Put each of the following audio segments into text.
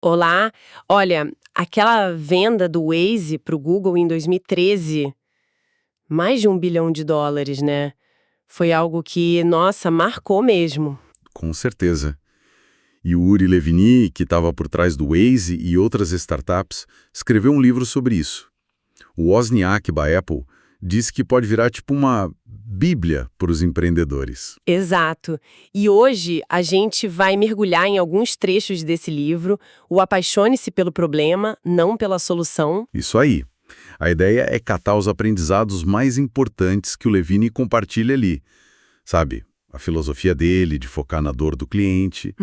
Olá, olha, aquela venda do Waze para o Google em 2013, mais de US$ 1 bilhão, né? Foi algo que, nossa, marcou mesmo. Com certeza. E o Uri Leviny, que estava por trás do Waze e outras startups, escreveu um livro sobre isso. O Wozniak, da Apple, disse que pode virar tipo uma bíblia para os empreendedores. Exato. E hoje a gente vai mergulhar em alguns trechos desse livro, o Apaixone-se pelo problema, não pela solução. Isso aí. A ideia é catar os aprendizados mais importantes que o Leviny compartilha ali. Sabe, a filosofia dele de focar na dor do cliente,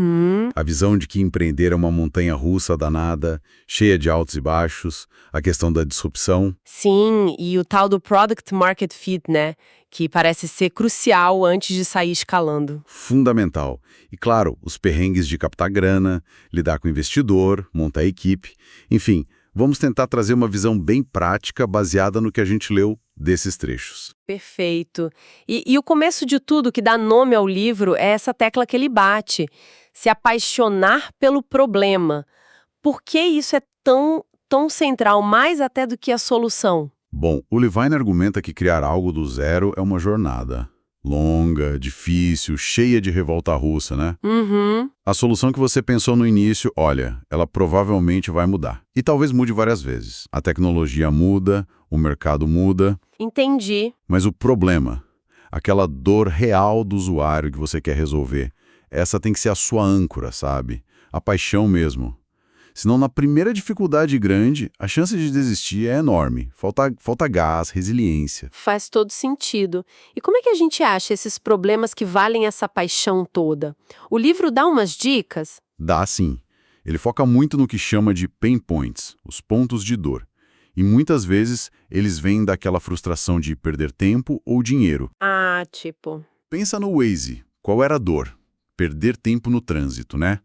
a visão de que empreender é uma montanha-russa danada, cheia de altos e baixos, a questão da disrupção. Sim, e o tal do Product Market Fit, né? Que parece ser crucial antes de sair escalando. Fundamental. E claro, os perrengues de captar grana, lidar com o investidor, montar a equipe. Enfim, vamos tentar trazer uma visão bem prática baseada no que a gente leu desses trechos. Perfeito. E o começo de tudo que dá nome ao livro é essa tecla que ele bate: se apaixonar pelo problema. Por que isso é tão central, mais até do que a solução? Bom, o Levine argumenta que criar algo do zero é uma jornada. Longa, difícil, cheia de revolta russa, né? Uhum, A solução que você pensou no início, olha, ela provavelmente vai mudar. E talvez mude várias vezes. A tecnologia muda, o mercado muda, entendi. mas o problema, aquela dor real do usuário que você quer resolver, essa tem que ser a sua âncora, sabe? A paixão mesmo. Senão, na primeira dificuldade grande, a chance de desistir é enorme. Falta gás, resiliência. Faz todo sentido. E como é que a gente acha esses problemas que valem essa paixão toda? O livro dá umas dicas? Dá sim. Ele foca muito no que chama de pain points, os pontos de dor. E muitas vezes eles vêm daquela frustração de perder tempo ou dinheiro. Ah, tipo. Pensa no Waze. Qual era a dor? Perder tempo no trânsito, né?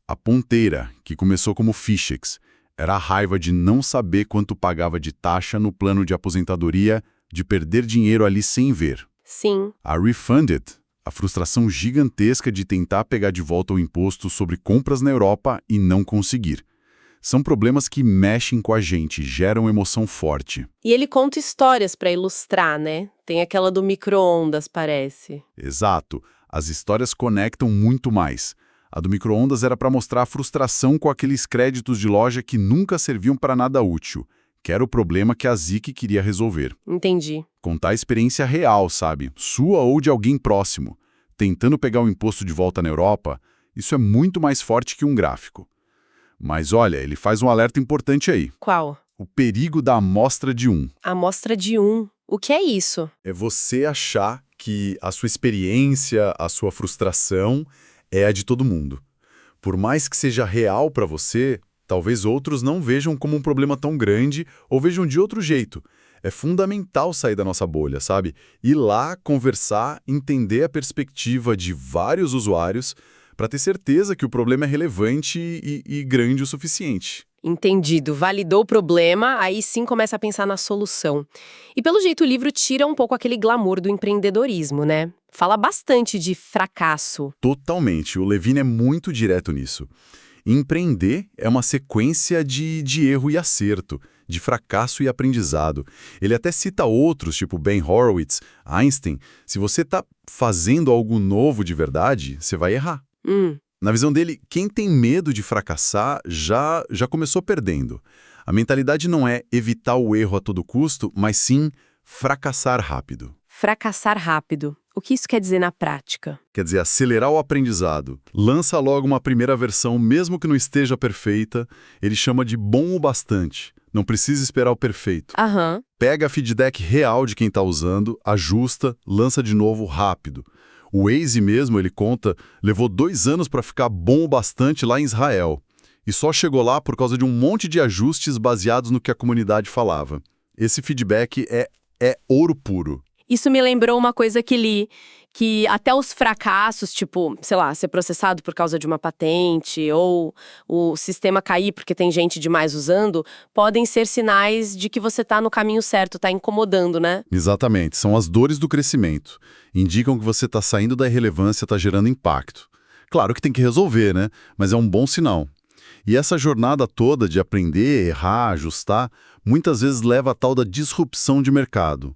A ponteira, que começou como Fichex, era a raiva de não saber quanto pagava de taxa no plano de aposentadoria, de perder dinheiro ali sem ver. Sim. A Refunded, a frustração gigantesca de tentar pegar de volta o imposto sobre compras na Europa e não conseguir. São problemas que mexem com a gente, geram emoção forte. E ele conta histórias para ilustrar, né? Tem aquela do micro-ondas, parece. Exato. As histórias conectam muito mais. A do micro-ondas era para mostrar a frustração com aqueles créditos de loja que nunca serviam para nada útil, que era o problema que a Zik queria resolver. Entendi. Contar a experiência real, sabe? Sua ou de alguém próximo. Tentando pegar o imposto de volta na Europa, isso é muito mais forte que um gráfico. Mas olha, ele faz um alerta importante aí. Qual? O perigo da amostra de um. Amostra de um. O que é isso? É você achar que a sua experiência, a sua frustração é a de todo mundo. Por mais que seja real para você, talvez outros não vejam como um problema tão grande ou vejam de outro jeito. É fundamental sair da nossa bolha, sabe? Ir lá, conversar, entender a perspectiva de vários usuários para ter certeza que o problema é relevante e grande o suficiente. Entendido. Validou o problema, aí sim começa a pensar na solução. E pelo jeito o livro tira um pouco aquele glamour do empreendedorismo, né? Fala bastante de fracasso. Totalmente. O Levine é muito direto nisso. Empreender é uma sequência de erro e acerto, de fracasso e aprendizado. Ele até cita outros, tipo Ben Horowitz, Einstein. Se você está fazendo algo novo de verdade, você vai errar. Na visão dele, quem tem medo de fracassar já começou perdendo. A mentalidade não é evitar o erro a todo custo, mas sim fracassar rápido. Fracassar rápido. O que isso quer dizer na prática? Quer dizer, acelerar o aprendizado. Lança logo uma primeira versão, mesmo que não esteja perfeita. Ele chama de bom o bastante. Não precisa esperar o perfeito. Aham. Pega feedback real de quem está usando, ajusta, lança de novo rápido. O Waze mesmo, ele conta, levou 2 anos para ficar bom o bastante lá em Israel. E só chegou lá por causa de um monte de ajustes baseados no que a comunidade falava. Esse feedback é ouro puro. Isso me lembrou uma coisa que li, que até os fracassos, tipo, sei lá, ser processado por causa de uma patente ou o sistema cair porque tem gente demais usando, podem ser sinais de que você tá no caminho certo, tá incomodando, né? Exatamente, são as dores do crescimento. Indicam que você está saindo da irrelevância, está gerando impacto. Claro que tem que resolver, né? Mas é um bom sinal. E essa jornada toda de aprender, errar, ajustar, muitas vezes leva a tal da disrupção de mercado.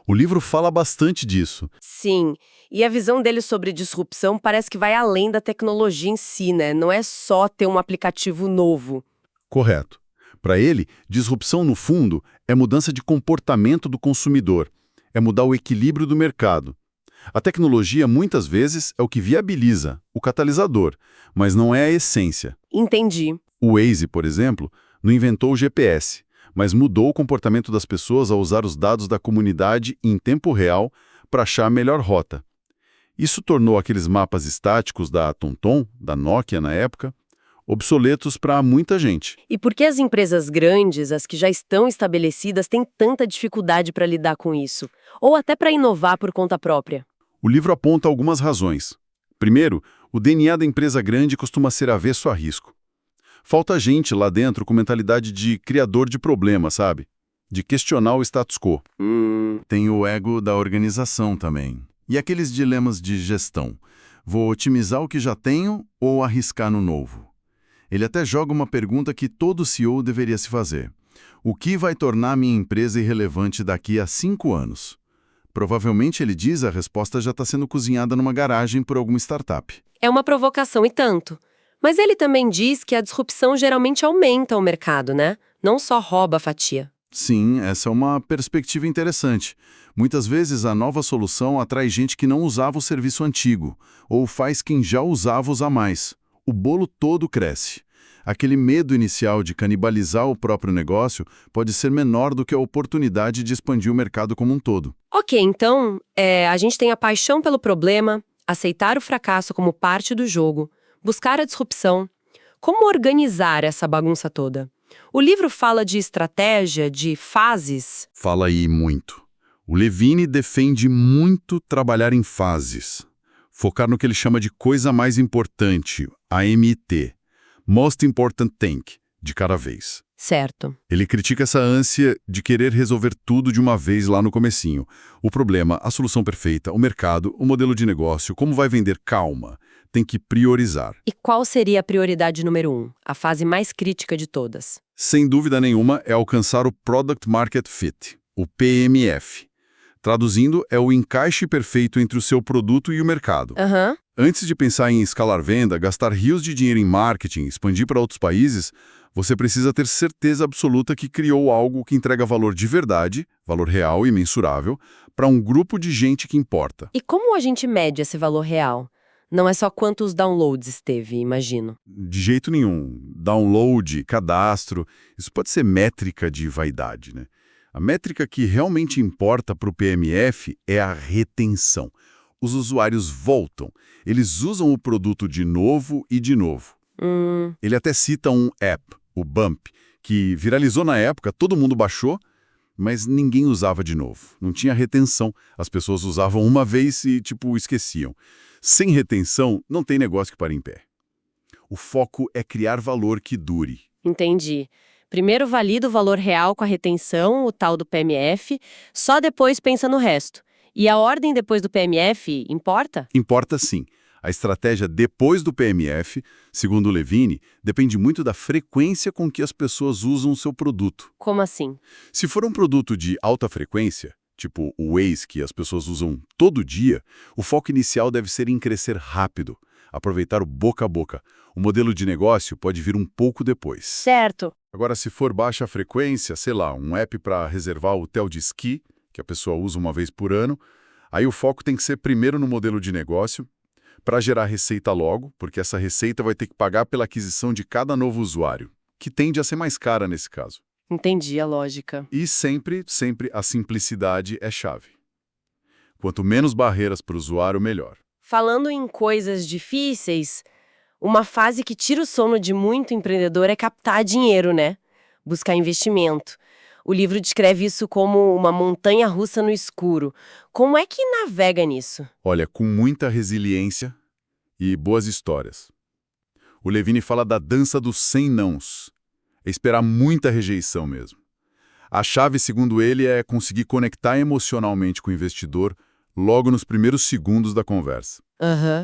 O livro fala bastante disso. Sim, e a visão dele sobre disrupção parece que vai além da tecnologia em si, né? Não é só ter um aplicativo novo. Correto. Para ele, disrupção, no fundo, é mudança de comportamento do consumidor, é mudar o equilíbrio do mercado. A tecnologia, muitas vezes, é o que viabiliza, o catalisador, mas não é a essência. Entendi. O Waze, por exemplo, não inventou o GPS, mas mudou o comportamento das pessoas ao usar os dados da comunidade em tempo real para achar a melhor rota. Isso tornou aqueles mapas estáticos da TomTom, da Nokia na época, obsoletos para muita gente. E por que as empresas grandes, as que já estão estabelecidas, têm tanta dificuldade para lidar com isso? Ou até para inovar por conta própria? O livro aponta algumas razões. Primeiro, o DNA da empresa grande costuma ser avesso a risco. Falta gente lá dentro com mentalidade de criador de problema, sabe? De questionar o status quo. Tem o ego da organização também. E aqueles dilemas de gestão. Vou otimizar o que já tenho ou arriscar no novo? Ele até joga uma pergunta que todo CEO deveria se fazer. O que vai tornar minha empresa irrelevante daqui a 5 anos? Provavelmente, ele diz, a resposta já está sendo cozinhada numa garagem por alguma startup. É uma provocação e tanto. Mas ele também diz que a disrupção geralmente aumenta o mercado, né? Não só rouba a fatia. Sim, essa é uma perspectiva interessante. Muitas vezes a nova solução atrai gente que não usava o serviço antigo, ou faz quem já usava usar mais. O bolo todo cresce. Aquele medo inicial de canibalizar o próprio negócio pode ser menor do que a oportunidade de expandir o mercado como um todo. Ok, então, a gente tem a paixão pelo problema, aceitar o fracasso como parte do jogo, buscar a disrupção. Como organizar essa bagunça toda? O livro fala de estratégia, de fases. Fala aí muito. O Levine defende muito trabalhar em fases. Focar no que ele chama de coisa mais importante, AMT. Most Important Thing, de cada vez. Certo. Ele critica essa ânsia de querer resolver tudo de uma vez lá no comecinho. O problema, a solução perfeita, o mercado, o modelo de negócio, como vai vender, calma. Tem que priorizar. E qual seria a prioridade número 1, a fase mais crítica de todas? Sem dúvida nenhuma, é alcançar o Product Market Fit, o PMF. Traduzindo, é o encaixe perfeito entre o seu produto e o mercado. Antes de pensar em escalar venda, gastar rios de dinheiro em marketing, expandir para outros países, você precisa ter certeza absoluta que criou algo que entrega valor de verdade, valor real e mensurável, para um grupo de gente que importa. E como a gente mede esse valor real? Não é só quantos downloads teve, imagino. De jeito nenhum. Download, cadastro, isso pode ser métrica de vaidade, né? A métrica que realmente importa para o PMF é a retenção. Os usuários voltam, eles usam o produto de novo e de novo. Ele até cita um app, o Bump, que viralizou na época, todo mundo baixou, mas ninguém usava de novo. Não tinha retenção, as pessoas usavam uma vez e, esqueciam. Sem retenção, não tem negócio que pare em pé. O foco é criar valor que dure. Entendi. Primeiro valida o valor real com a retenção, o tal do PMF, só depois pensa no resto. E a ordem depois do PMF importa? Importa sim. A estratégia depois do PMF, segundo o Levine, depende muito da frequência com que as pessoas usam o seu produto. Como assim? Se for um produto de alta frequência, tipo o Waze, que as pessoas usam todo dia, o foco inicial deve ser em crescer rápido, aproveitar o boca a boca. O modelo de negócio pode vir um pouco depois. Certo. Agora, se for baixa frequência, sei lá, um app para reservar o hotel de esqui, que a pessoa usa uma vez por ano, aí o foco tem que ser primeiro no modelo de negócio, para gerar receita logo, porque essa receita vai ter que pagar pela aquisição de cada novo usuário, que tende a ser mais cara nesse caso. Entendi a lógica. E sempre a simplicidade é chave. Quanto menos barreiras para o usuário, melhor. Falando em coisas difíceis, uma fase que tira o sono de muito empreendedor é captar dinheiro, né? Buscar investimento. O livro descreve isso como uma montanha-russa no escuro. Como é que navega nisso? Olha, com muita resiliência e boas histórias. O Levine fala da dança dos 100 nãos. É esperar muita rejeição mesmo. A chave, segundo ele, é conseguir conectar emocionalmente com o investidor logo nos primeiros segundos da conversa.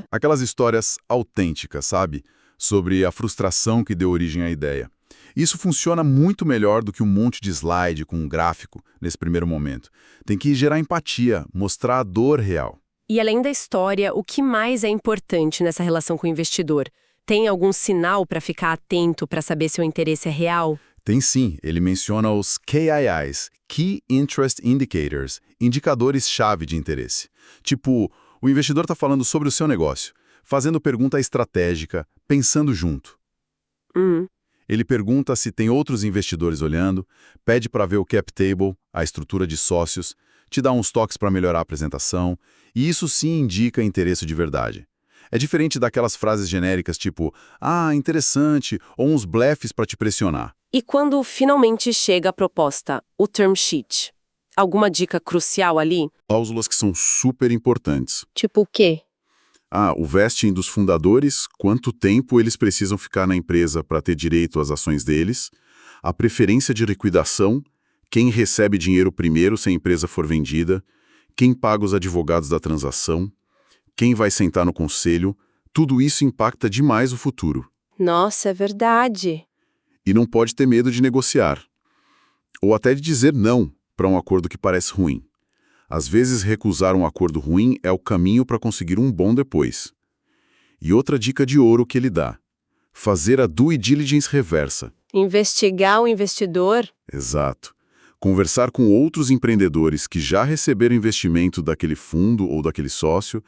Aquelas histórias autênticas, sabe? sobre a frustração que deu origem à ideia. Isso funciona muito melhor do que um monte de slide com um gráfico nesse primeiro momento. Tem que gerar empatia, mostrar a dor real. E além da história, o que mais é importante nessa relação com o investidor? Tem algum sinal para ficar atento para saber se o interesse é real? Tem sim, ele menciona os KIIs, Key Interest Indicators, indicadores-chave de interesse. Tipo, o investidor está falando sobre o seu negócio, fazendo pergunta estratégica, pensando junto. Ele pergunta se tem outros investidores olhando, pede para ver o cap table, a estrutura de sócios, te dá uns toques para melhorar a apresentação, e isso sim indica interesse de verdade. É diferente daquelas frases genéricas tipo, ah, interessante, ou uns blefes para te pressionar. E quando finalmente chega a proposta, o term sheet? Alguma dica crucial ali? Cláusulas que são super importantes. Tipo o quê? O vesting dos fundadores, quanto tempo eles precisam ficar na empresa para ter direito às ações deles, a preferência de liquidação, quem recebe dinheiro primeiro se a empresa for vendida, quem paga os advogados da transação, quem vai sentar no conselho, tudo isso impacta demais o futuro. Nossa, é verdade. E não pode ter medo de negociar. Ou até de dizer não para um acordo que parece ruim. Às vezes, recusar um acordo ruim é o caminho para conseguir um bom depois. E outra dica de ouro que ele dá: fazer a due diligence reversa. Investigar o investidor? Exato. Conversar com outros empreendedores que já receberam investimento daquele fundo ou daquele sócio,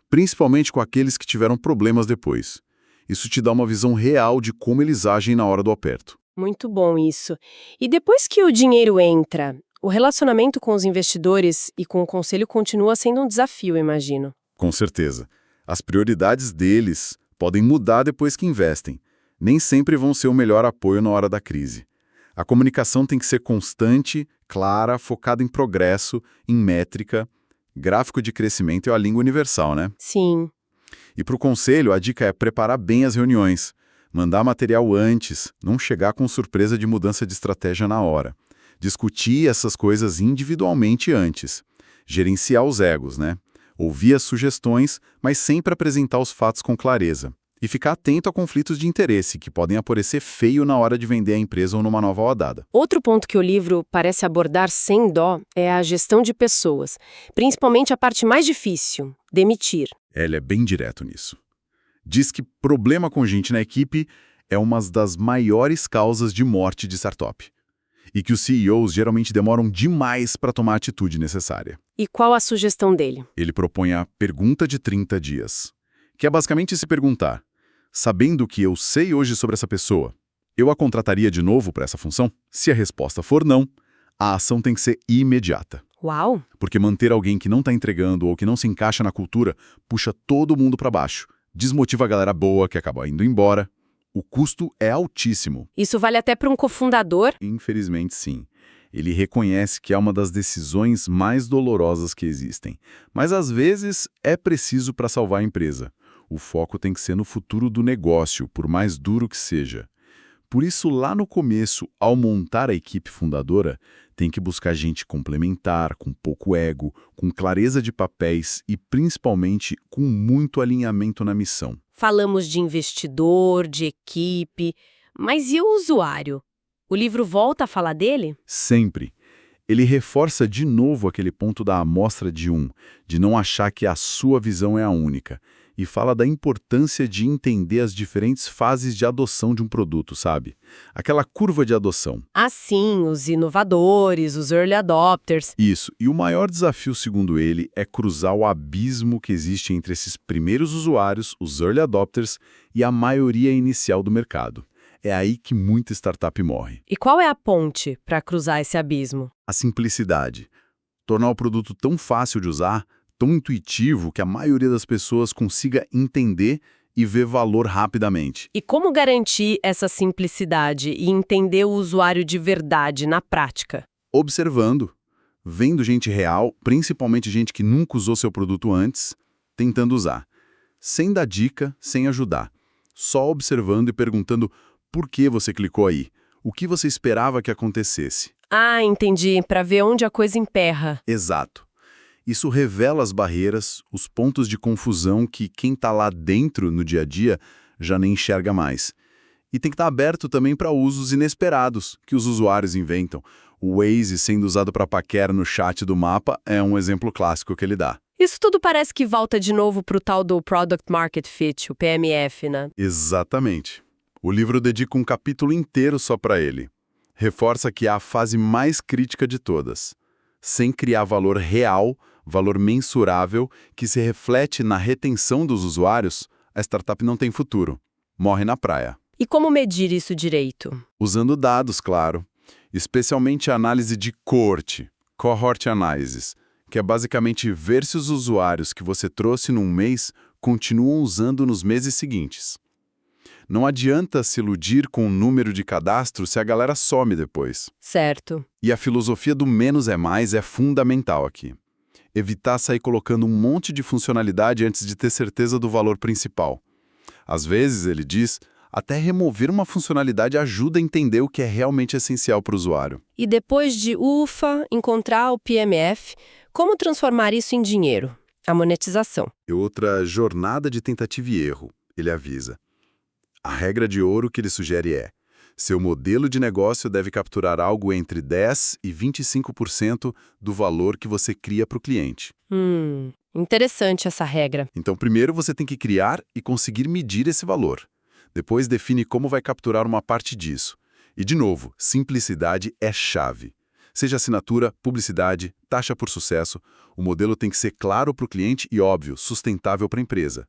principalmente com aqueles que tiveram problemas depois. Isso te dá uma visão real de como eles agem na hora do aperto. Muito bom isso. E depois que o dinheiro entra, o relacionamento com os investidores e com o conselho continua sendo um desafio, imagino. Com certeza. As prioridades deles podem mudar depois que investem. Nem sempre vão ser o melhor apoio na hora da crise. A comunicação tem que ser constante, clara, focada em progresso, em métrica. Gráfico de crescimento é a língua universal, né? Sim. E para o conselho, a dica é preparar bem as reuniões. Mandar material antes, não chegar com surpresa de mudança de estratégia na hora. Discutir essas coisas individualmente antes. Gerenciar os egos, né? Ouvir as sugestões, mas sempre apresentar os fatos com clareza. E ficar atento a conflitos de interesse, que podem aparecer feio na hora de vender a empresa ou numa nova rodada. Outro ponto que o livro parece abordar sem dó é a gestão de pessoas, principalmente a parte mais difícil, demitir. Ele é bem direto nisso. Diz que problema com gente na equipe é uma das maiores causas de morte de startup. E que os CEOs geralmente demoram demais para tomar a atitude necessária. E qual a sugestão dele? Ele propõe a pergunta de 30 dias, que é basicamente se perguntar: sabendo o que eu sei hoje sobre essa pessoa, eu a contrataria de novo para essa função? Se a resposta for não, a ação tem que ser imediata. Uau! Porque manter alguém que não está entregando ou que não se encaixa na cultura puxa todo mundo para baixo, desmotiva a galera boa que acaba indo embora. O custo é altíssimo. Isso vale até para um cofundador? Infelizmente, sim. Ele reconhece que é uma das decisões mais dolorosas que existem. Mas, às vezes, é preciso para salvar a empresa. O foco tem que ser no futuro do negócio, por mais duro que seja. Por isso, lá no começo, ao montar a equipe fundadora, tem que buscar gente complementar, com pouco ego, com clareza de papéis e, principalmente, com muito alinhamento na missão. Falamos de investidor, de equipe, mas e o usuário? O livro volta a falar dele? Sempre. Ele reforça de novo aquele ponto da amostra de de não achar que a sua visão é a única, e fala da importância de entender as diferentes fases de adoção de um produto, sabe? Aquela curva de adoção. Assim, os inovadores, os early adopters. Isso, e o maior desafio, segundo ele, é cruzar o abismo que existe entre esses primeiros usuários, os early adopters, e a maioria inicial do mercado. É aí que muita startup morre. E qual é a ponte para cruzar esse abismo? A simplicidade. Tornar o produto tão fácil de usar, tão intuitivo, que a maioria das pessoas consiga entender e ver valor rapidamente. E como garantir essa simplicidade e entender o usuário de verdade na prática? Observando, vendo gente real, principalmente gente que nunca usou seu produto antes, tentando usar. Sem dar dica, sem ajudar. Só observando e perguntando por que você clicou aí, o que você esperava que acontecesse. Ah, entendi, para ver onde a coisa emperra. Exato. Isso revela as barreiras, os pontos de confusão que quem está lá dentro no dia a dia já nem enxerga mais. E tem que estar aberto também para usos inesperados que os usuários inventam. O Waze sendo usado para paquera no chat do mapa é um exemplo clássico que ele dá. Isso tudo parece que volta de novo para o tal do Product Market Fit, o PMF, né? Exatamente. O livro dedica um capítulo inteiro só para ele. Reforça que é a fase mais crítica de todas. Sem criar valor real, valor mensurável, que se reflete na retenção dos usuários, a startup não tem futuro. Morre na praia. E como medir isso direito? Usando dados, claro. Especialmente a análise de cohort analysis, que é basicamente ver se os usuários que você trouxe num mês continuam usando nos meses seguintes. Não adianta se iludir com o número de cadastro se a galera some depois. Certo. E a filosofia do menos é mais é fundamental aqui. Evitar sair colocando um monte de funcionalidade antes de ter certeza do valor principal. Às vezes, ele diz, até remover uma funcionalidade ajuda a entender o que é realmente essencial para o usuário. E depois de, encontrar o PMF, como transformar isso em dinheiro? A monetização. E outra jornada de tentativa e erro, ele avisa. A regra de ouro que ele sugere é: seu modelo de negócio deve capturar algo entre 10% e 25% do valor que você cria para o cliente. Interessante essa regra. Então, primeiro você tem que criar e conseguir medir esse valor. Depois define como vai capturar uma parte disso. E, de novo, simplicidade é chave. Seja assinatura, publicidade, taxa por sucesso, o modelo tem que ser claro para o cliente e, óbvio, sustentável para a empresa.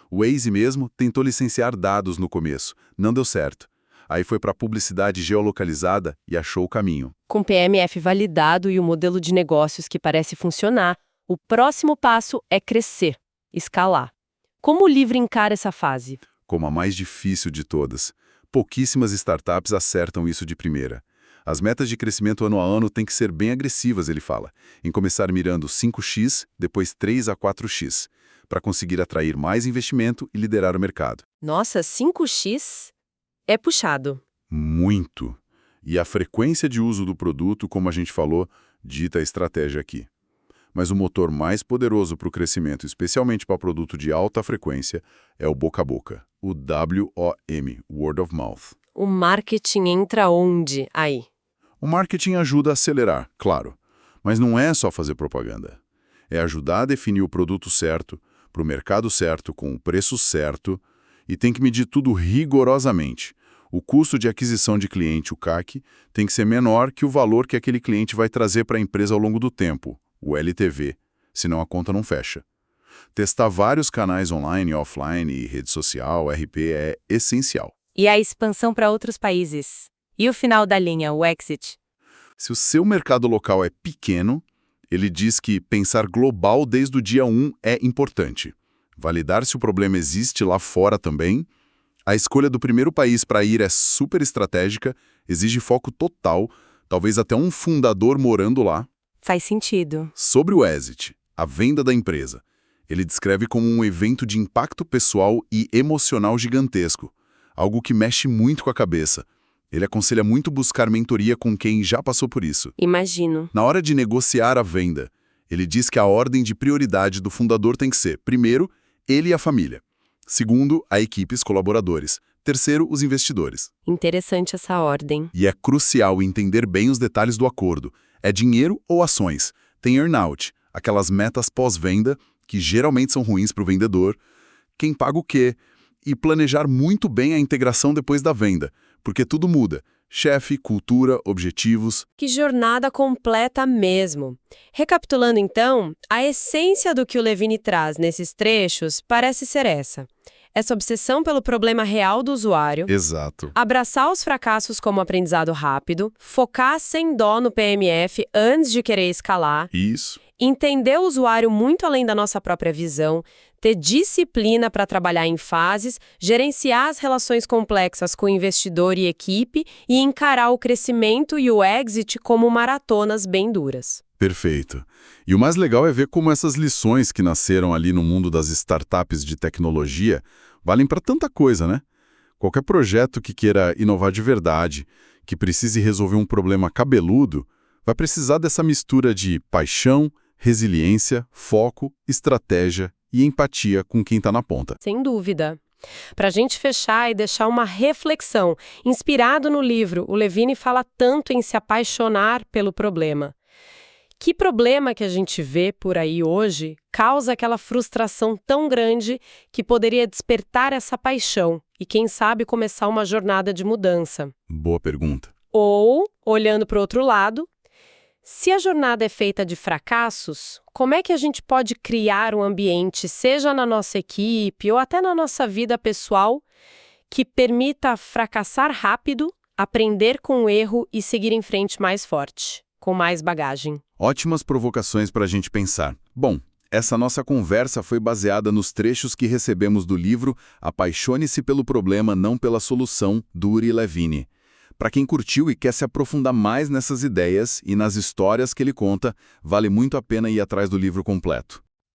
O Waze mesmo tentou licenciar dados no começo, não deu certo. Aí foi para publicidade geolocalizada e achou o caminho. Com PMF validado e o modelo de negócios que parece funcionar, o próximo passo é crescer, escalar. Como o livro encara essa fase? Como a mais difícil de todas. Pouquíssimas startups acertam isso de primeira. As metas de crescimento ano a ano têm que ser bem agressivas, ele fala, em começar mirando 5x, depois 3 a 4x, para conseguir atrair mais investimento e liderar o mercado. Nossa, 5x é puxado. Muito. E a frequência de uso do produto, como a gente falou, dita a estratégia aqui. Mas o motor mais poderoso para o crescimento, especialmente para produto de alta frequência, é o boca a boca, o WOM, Word of Mouth. O marketing entra onde aí? O marketing ajuda a acelerar, claro, mas não é só fazer propaganda. É ajudar a definir o produto certo, para o mercado certo, com o preço certo, e tem que medir tudo rigorosamente. O custo de aquisição de cliente, o CAC, tem que ser menor que o valor que aquele cliente vai trazer para a empresa ao longo do tempo, o LTV, senão a conta não fecha. Testar vários canais online, offline e rede social, RP, é essencial. E a expansão para outros países? E o final da linha, o exit? Se o seu mercado local é pequeno, ele diz que pensar global desde o dia 1 é importante. Validar se o problema existe lá fora também. A escolha do primeiro país para ir é super estratégica, exige foco total, talvez até um fundador morando lá. Faz sentido. Sobre o exit, a venda da empresa, ele descreve como um evento de impacto pessoal e emocional gigantesco, algo que mexe muito com a cabeça. Ele aconselha muito buscar mentoria com quem já passou por isso. Imagino. Na hora de negociar a venda, ele diz que a ordem de prioridade do fundador tem que ser, primeiro, ele e a família. Segundo, a equipe e os colaboradores. Terceiro, os investidores. Interessante essa ordem. E é crucial entender bem os detalhes do acordo. É dinheiro ou ações? Tem earn-out, aquelas metas pós-venda, que geralmente são ruins para o vendedor. Quem paga o quê? E planejar muito bem a integração depois da venda, porque tudo muda. Chefe, cultura, objetivos. Que jornada completa mesmo. Recapitulando então, a essência do que o Levine traz nesses trechos parece ser essa. Essa obsessão pelo problema real do usuário. Exato. Abraçar os fracassos como aprendizado rápido, focar sem dó no PMF antes de querer escalar. Isso. Entender o usuário muito além da nossa própria visão, ter disciplina para trabalhar em fases, gerenciar as relações complexas com investidor e equipe e encarar o crescimento e o exit como maratonas bem duras. Perfeito. E o mais legal é ver como essas lições que nasceram ali no mundo das startups de tecnologia valem para tanta coisa, né? Qualquer projeto que queira inovar de verdade, que precise resolver um problema cabeludo, vai precisar dessa mistura de paixão, resiliência, foco, estratégia e empatia com quem está na ponta. Sem dúvida. Para a gente fechar e deixar uma reflexão, inspirado no livro, o Levine fala tanto em se apaixonar pelo problema. Que problema que a gente vê por aí hoje causa aquela frustração tão grande que poderia despertar essa paixão e, quem sabe, começar uma jornada de mudança? Boa pergunta. Ou, olhando para o outro lado, se a jornada é feita de fracassos, como é que a gente pode criar um ambiente, seja na nossa equipe ou até na nossa vida pessoal, que permita fracassar rápido, aprender com o erro e seguir em frente mais forte, com mais bagagem? Ótimas provocações para a gente pensar. Bom, essa nossa conversa foi baseada nos trechos que recebemos do livro Apaixone-se pelo Problema, Não pela Solução, do Uri Levine. Para quem curtiu e quer se aprofundar mais nessas ideias e nas histórias que ele conta, vale muito a pena ir atrás do livro completo.